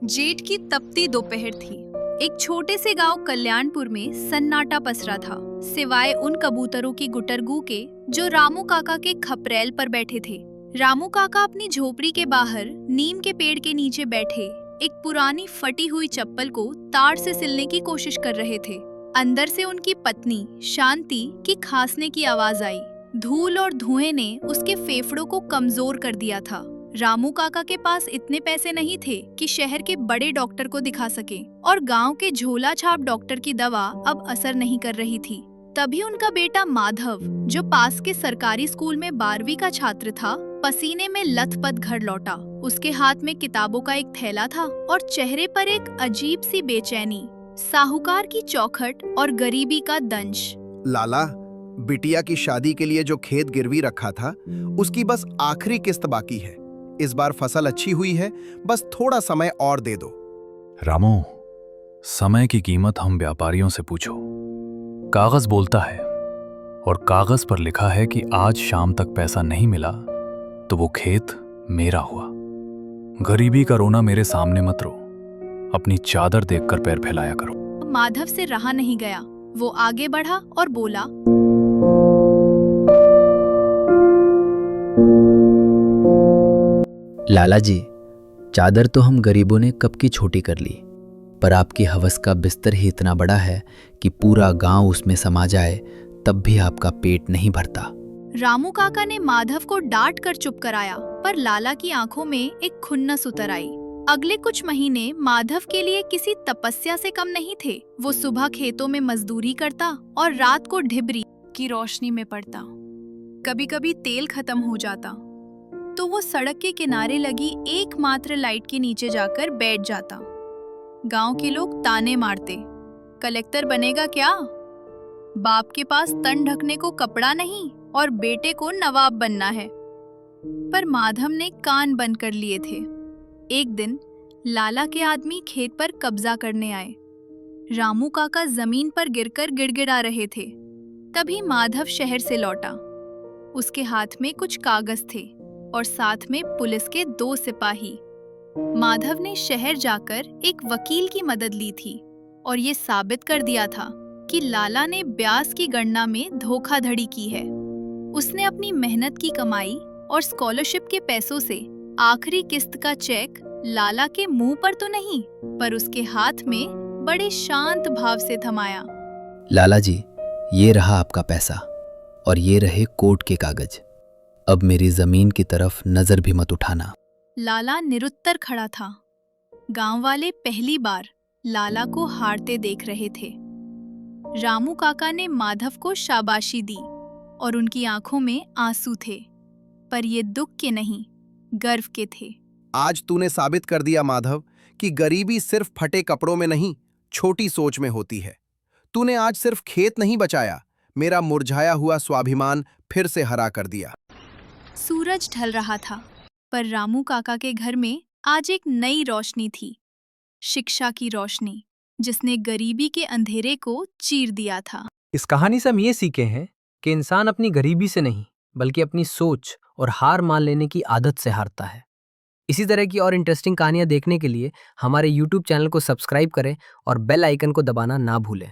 जेठ की तपती दोपहर थी। एक छोटे से गांव कल्याणपुर में सन्नाटा पसरा था, सिवाय उन कबूतरों की गुटरगू के जो रामू काका के खपरेल पर बैठे थे। रामू काका अपनी झोपड़ी के बाहर नीम के पेड़ के नीचे बैठे एक पुरानी फटी हुई चप्पल को तार से सिलने की कोशिश कर रहे थे। अंदर से उनकी पत्नी शांति की खांसने की आवाज आई। धूल और धुएं ने उसके फेफड़ों को कमजोर कर दिया था। रामू काका के पास इतने पैसे नहीं थे कि शहर के बड़े डॉक्टर को दिखा सके, और गांव के झोला छाप डॉक्टर की दवा अब असर नहीं कर रही थी। तभी उनका बेटा माधव, जो पास के सरकारी स्कूल में 12वीं का छात्र था, पसीने में लथपथ घर लौटा। उसके हाथ में किताबों का एक थैला था और चेहरे पर एक अजीब सी बेचैनी। साहूकार की चौखट और गरीबी का दंश। लाला, बिटिया की शादी के लिए जो खेत गिरवी रखा था, उसकी बस आखिरी किस्त बाकी है। इस बार फसल अच्छी हुई है, बस थोड़ा समय और दे दो। रामू, समय की कीमत हम व्यापारियों से पूछो। कागज बोलता है, और कागज पर लिखा है कि आज शाम तक पैसा नहीं मिला तो वो खेत मेरा हुआ। गरीबी का रोना मेरे सामने मत रो, अपनी चादर देखकर पैर फैलाया करो। माधव से रहा नहीं गया। वो आगे बढ़ा और बोला, लाला जी, चादर तो हम गरीबों ने कब की छोटी कर ली, पर आपकी हवस का बिस्तर ही इतना बड़ा है कि पूरा गांव उसमें समा जाए तब भी आपका पेट नहीं भरता। रामू काका ने माधव को डांट कर चुप कराया, पर लाला की आंखों में एक खुन्नस उतर आई। अगले कुछ महीने माधव के लिए किसी तपस्या से कम नहीं थे। वो सुबह खेतों में मजदूरी करता और रात को ढिबरी की रोशनी में पड़ता। कभी कभी तेल खत्म हो जाता तो वो सड़क के किनारे लगी एकमात्र लाइट के नीचे जाकर बैठ जाता। गांव के लोग ताने मारते, कलेक्टर बनेगा क्या? बाप के पास तन ढकने को कपड़ा नहीं और बेटे को नवाब बनना है। पर माधव ने कान बंद कर लिए थे। एक दिन लाला के आदमी खेत पर कब्जा करने आए। रामू काका जमीन पर गिरकर गिड़गिड़ा रहे थे। तभी माधव शहर से लौटा। उसके हाथ में कुछ कागज थे और साथ में पुलिस के 2 सिपाही। माधव ने शहर जाकर एक वकील की मदद ली थी और ये साबित कर दिया था कि लाला ने ब्याज की गणना में धोखाधड़ी की है। उसने अपनी मेहनत की कमाई और स्कॉलरशिप के पैसों से आखिरी किस्त का चेक लाला के मुंह पर तो नहीं, पर उसके हाथ में बड़े शांत भाव से थमाया। लाला जी, ये रहा आपका पैसा और ये रहे कोर्ट के कागज। अब मेरी जमीन की तरफ नजर भी मत उठाना। लाला निरुत्तर खड़ा था। गांव वाले पहली बार लाला को हारते देख रहे थे। रामू काका ने माधव को शाबाशी दी और उनकी आंखों में आंसू थे, पर ये दुख के नहीं, गर्व के थे। आज तूने साबित कर दिया माधव कि गरीबी सिर्फ फटे कपड़ों में नहीं, छोटी सोच में होती है। तूने आज सिर्फ खेत नहीं बचाया, मेरा मुरझाया हुआ स्वाभिमान फिर से हरा कर दिया। सूरज ढल रहा था, पर रामू काका के घर में आज एक नई रोशनी थी। शिक्षा की रोशनी, जिसने गरीबी के अंधेरे को चीर दिया था। इस कहानी से हम ये सीखे हैं कि इंसान अपनी गरीबी से नहीं, बल्कि अपनी सोच और हार मान लेने की आदत से हारता है। इसी तरह की और इंटरेस्टिंग कहानियां देखने के लिए हमारे YouTube चैनल को सब्सक्राइब करें और बेल आइकन को दबाना ना भूलें।